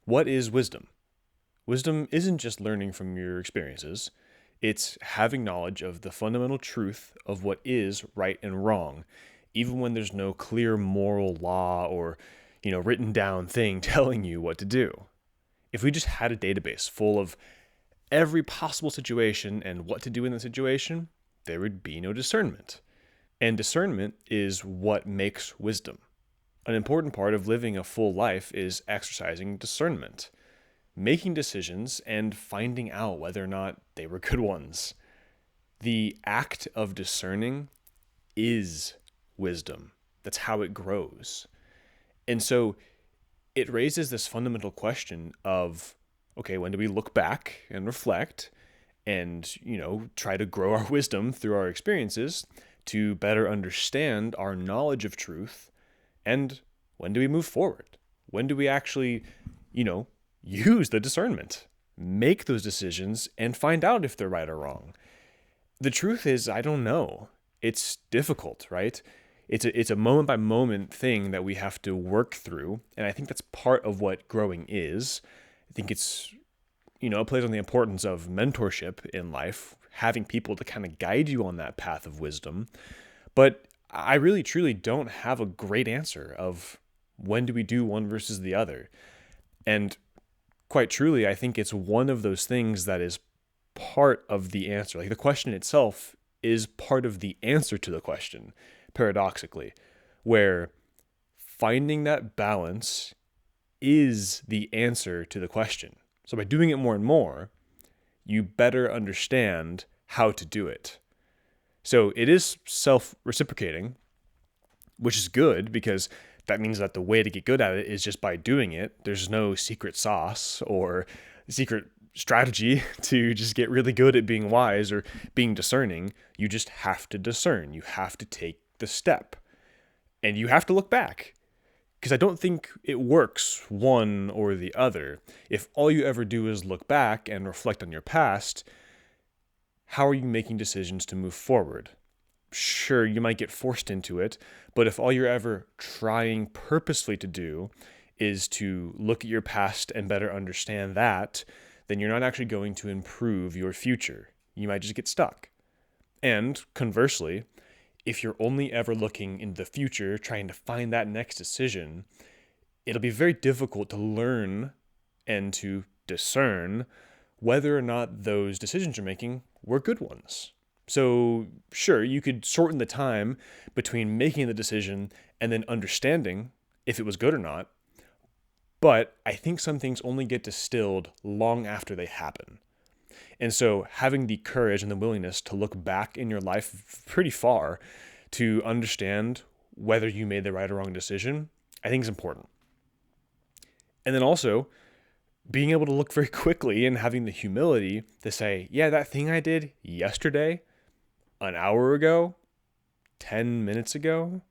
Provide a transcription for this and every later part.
What is wisdom? Wisdom isn't just learning from your experiences, it's having knowledge of the fundamental truth of what is right and wrong, even when there's no clear moral law or, written down thing telling you what to do. If we just had a database full of every possible situation and what to do in the situation, there would be no discernment. And discernment is what makes wisdom. An important part of living a full life is exercising discernment, making decisions and finding out whether or not they were good ones. The act of discerning is wisdom. That's how it grows. And so it raises this fundamental question of, okay, when do we look back and reflect and, try to grow our wisdom through our experiences to better understand our knowledge of truth? And when do we move forward? When do we actually, use the discernment, make those decisions, and find out if they're right or wrong? The truth is, I don't know. It's difficult, right? It's a moment by moment thing that we have to work through. And I think that's part of what growing is. I think it's, it plays on the importance of mentorship in life, having people to kind of guide you on that path of wisdom. But I really truly don't have a great answer of when do we do one versus the other. And quite truly, I think it's one of those things that is part of the answer. Like the question itself is part of the answer to the question, paradoxically, where finding that balance is the answer to the question. So by doing it more and more, you better understand how to do it. So it is self-reciprocating, which is good because that means that the way to get good at it is just by doing it. There's no secret sauce or secret strategy to just get really good at being wise or being discerning. You just have to discern. You have to take the step. And you have to look back. Because I don't think it works one or the other. If all you ever do is look back and reflect on your past, how are you making decisions to move forward? Sure, you might get forced into it, but if all you're ever trying purposefully to do is to look at your past and better understand that, then you're not actually going to improve your future. You might just get stuck. And conversely, if you're only ever looking into the future, trying to find that next decision, it'll be very difficult to learn and to discern whether or not those decisions you're making were good ones. So sure, you could shorten the time between making the decision and then understanding if it was good or not, but I think some things only get distilled long after they happen. And so having the courage and the willingness to look back in your life pretty far to understand whether you made the right or wrong decision, I think is important. And then also being able to look very quickly and having the humility to say, yeah, that thing I did yesterday, an hour ago, 10 minutes ago,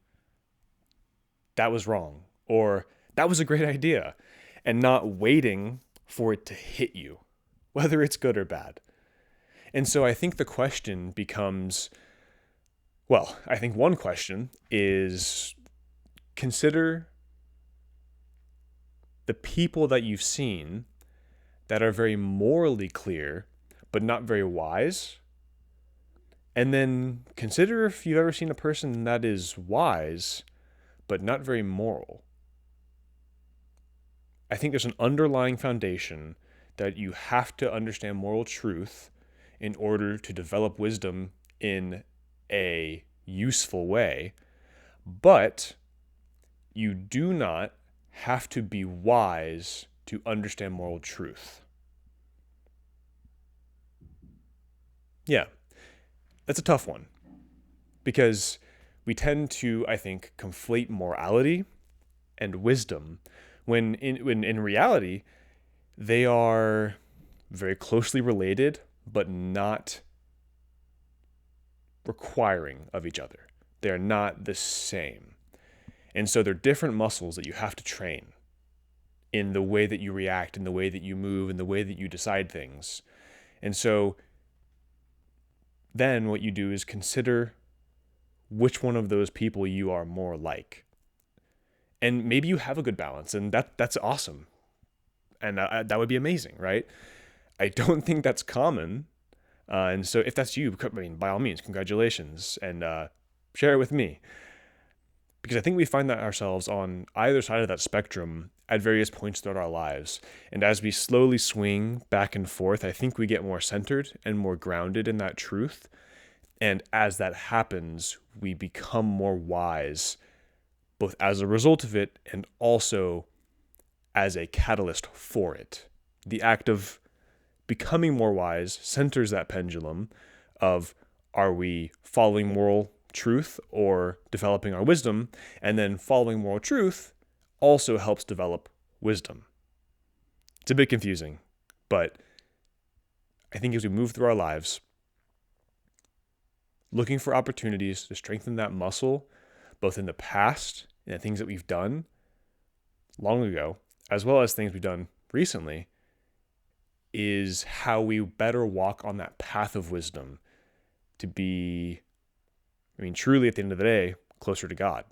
that was wrong. Or that was a great idea. And not waiting for it to hit you, whether it's good or bad. And so I think the question becomes, well, I think one question is consider the people that you've seen that are very morally clear, but not very wise. And then consider if you've ever seen a person that is wise, but not very moral. I think there's an underlying foundation that you have to understand moral truth in order to develop wisdom in a useful way, but you do not have to be wise to understand moral truth. Yeah, that's a tough one because we tend to, I think, conflate morality and wisdom when in reality, they are very closely related, but not requiring of each other. They are not the same. And so they're different muscles that you have to train in the way that you react, in the way that you move, in the way that you decide things. And so then what you do is consider which one of those people you are more like. And maybe you have a good balance, and that's awesome. And that would be amazing, right? I don't think that's common. And so if that's you, I mean, by all means, congratulations, and share it with me. Because I think we find that ourselves on either side of that spectrum at various points throughout our lives. And as we slowly swing back and forth, I think we get more centered and more grounded in that truth. And as that happens, we become more wise, both as a result of it and also as a catalyst for it. The act of becoming more wise centers that pendulum of, are we following moral truth or developing our wisdom? And then following moral truth also helps develop wisdom. It's a bit confusing, but I think as we move through our lives, looking for opportunities to strengthen that muscle, both in the past and the things that we've done long ago, as well as things we've done recently, is how we better walk on that path of wisdom to be, truly at the end of the day, closer to God.